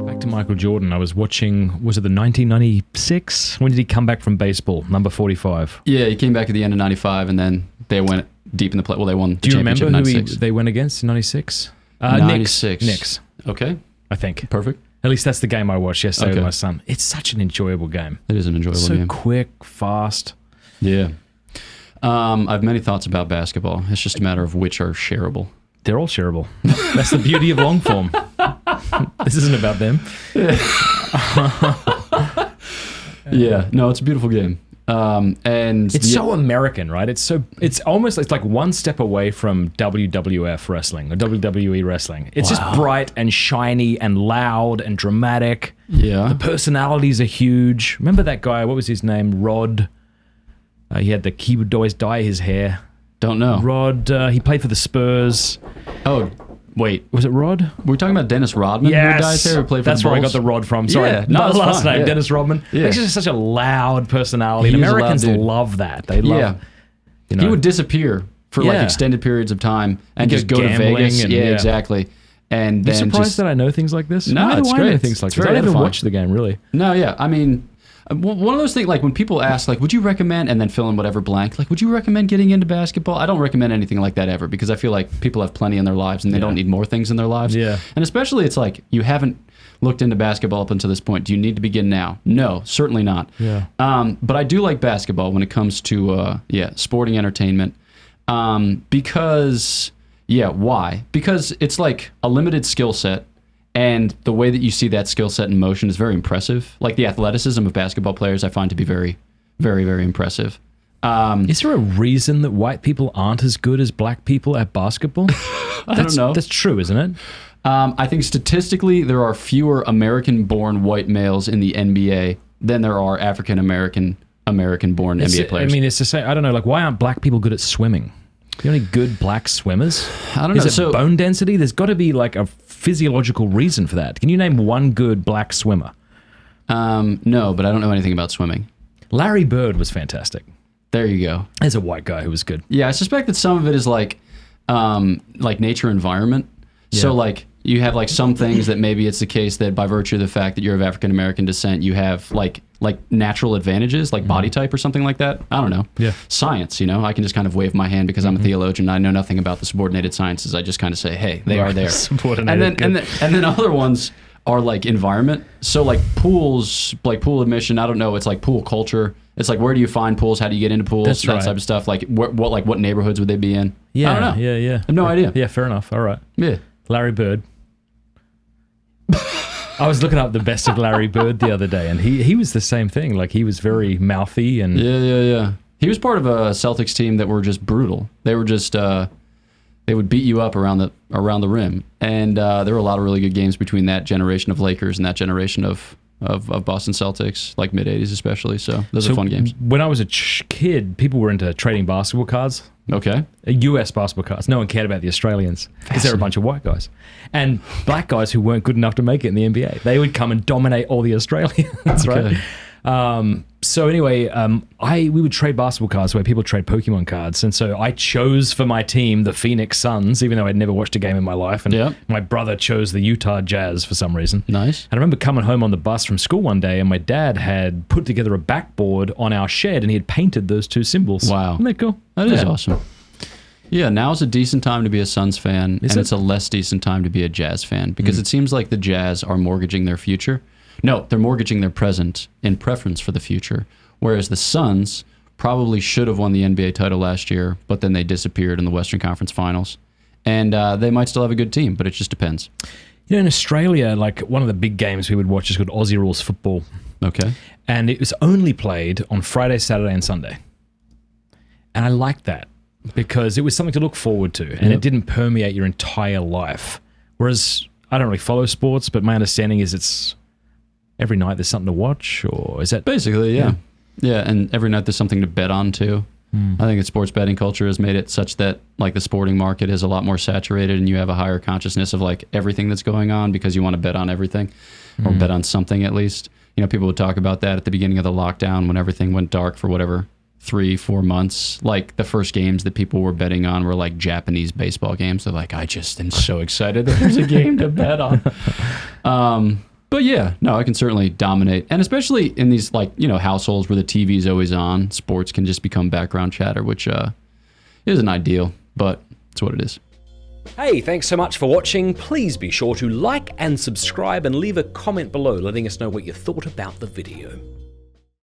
Back to Michael Jordan. I was watching, was it the 1996? When did he come back from baseball? Number 45. Yeah, he came back at the end of 95, and then they went deep in the play. Well, they won the championship in 96. Do you remember who they went against in 96? 96. Knicks. Okay. I think. Perfect. At least that's the game I watched yesterday with my son. It's such an enjoyable game. It is an enjoyable game. So quick, fast. Yeah. I have many thoughts about basketball. It's just a matter of which are shareable. They're all shareable. That's the beauty of long form. This isn't about them. Yeah. No, it's a beautiful game. And it's so American, right? It's like one step away from WWF wrestling or WWE wrestling. It's just bright and shiny and loud and dramatic. Yeah. The personalities are huge. Remember that guy? What was his name? Rod. He would always dye his hair. Don't know. Rod. He played for the Spurs. Oh, wait. Was it Rod? Were we talking about Dennis Rodman? Yes. Who dyes hair, who played for That's the where I Bulls? got the Rod from. Sorry. Yeah, no, Not the last fine. name, Yeah. Dennis Rodman. Yeah. He's just such a loud personality. He And is a loud Americans dude. love that. They love. Yeah. He would disappear for like extended periods of time and just go to Vegas. And, yeah, exactly. And You're then surprised that I know things like this? No, Why it's do I great. know things like It's this? I very don't even edifying. watch the game, really. No, yeah. I mean, one of those things, like when people ask, like, would you recommend, and then fill in whatever blank, like, would you recommend getting into basketball? I don't recommend anything like that ever, because I feel like people have plenty in their lives and they don't need more things in their lives. Yeah. And especially it's like, you haven't looked into basketball up until this point. Do you need to begin now? No, certainly not. Yeah. But I do like basketball when it comes to, sporting entertainment. Because, why? Because it's like a limited skill set. And the way that you see that skill set in motion is very impressive. Like the athleticism of basketball players, I find to be very, very, very impressive. Is there a reason that white people aren't as good as black people at basketball? I don't know. That's true, isn't it? I think statistically there are fewer American-born white males in the NBA than there are African-American born NBA players. I mean, it's to say, I don't know, like, why aren't black people good at swimming? You know any good black swimmers? I don't know. Is it bone density? There's got to be like a physiological reason for that. Can you name one good black swimmer? No, but I don't know anything about swimming. Larry Bird was fantastic. There you go. As a white guy who was good. Yeah, I suspect that some of it is like nature environment. Yeah. So like you have like some things that maybe it's the case that by virtue of the fact that you're of African American descent, you have like natural advantages, like body type or something like that. I don't know. Yeah. Science, you know, I can just kind of wave my hand because I'm a theologian. I know nothing about the subordinated sciences. I just kind of say, hey, they are there. Subordinated, and then other ones are like environment. So like pools, like pool admission. I don't know. It's like pool culture. It's like, where do you find pools? How do you get into pools? That's that right. type of stuff. Like what neighborhoods would they be in? Yeah, I don't know. Yeah. I have no idea. Yeah, fair enough. All right. Yeah. Larry Bird. I was looking up the best of Larry Bird the other day, and he was the same thing. Like, he was very mouthy and... Yeah. He was part of a Celtics team that were just brutal. They were just... they would beat you up around the rim. And there were a lot of really good games between that generation of Lakers and that generation of Boston Celtics, like mid-'80s especially. So those are fun games. When I was a kid, people were into trading basketball cards. Okay. US basketball cards. No one cared about the Australians because they're a bunch of white guys. And black guys who weren't good enough to make it in the NBA. They would come and dominate all the Australians, right? So anyway, we would trade basketball cards where people trade Pokemon cards. And so I chose for my team the Phoenix Suns, even though I'd never watched a game in my life. And my brother chose the Utah Jazz for some reason. Nice. And I remember coming home on the bus from school one day, and my dad had put together a backboard on our shed, and he had painted those two symbols. Wow. Isn't that cool? That is awesome. Yeah, now's a decent time to be a Suns fan, it's a less decent time to be a Jazz fan, because it seems like the Jazz are mortgaging their future. No, they're mortgaging their present in preference for the future, whereas the Suns probably should have won the NBA title last year, but then they disappeared in the Western Conference Finals. And they might still have a good team, but it just depends. You know, in Australia, like, one of the big games we would watch is called Aussie Rules Football. Okay. And it was only played on Friday, Saturday, and Sunday. And I liked that because it was something to look forward to, and it didn't permeate your entire life. Whereas I don't really follow sports, but my understanding is it's every night there's something to watch, or is that... Basically, yeah. Yeah, and every night there's something to bet on, too. I think that sports betting culture has made it such that, like, the sporting market is a lot more saturated, and you have a higher consciousness of, like, everything that's going on because you want to bet on everything, or bet on something at least. You know, people would talk about that at the beginning of the lockdown when everything went dark for whatever, 3-4 months, like the first games that people were betting on were like Japanese baseball games. They're like, I just am so excited that there's a game to bet on. But yeah, no, I can certainly dominate. And especially in these like, households where the TV is always on, sports can just become background chatter, which isn't ideal, but it's what it is. Hey, thanks so much for watching. Please be sure to like and subscribe and leave a comment below letting us know what you thought about the video.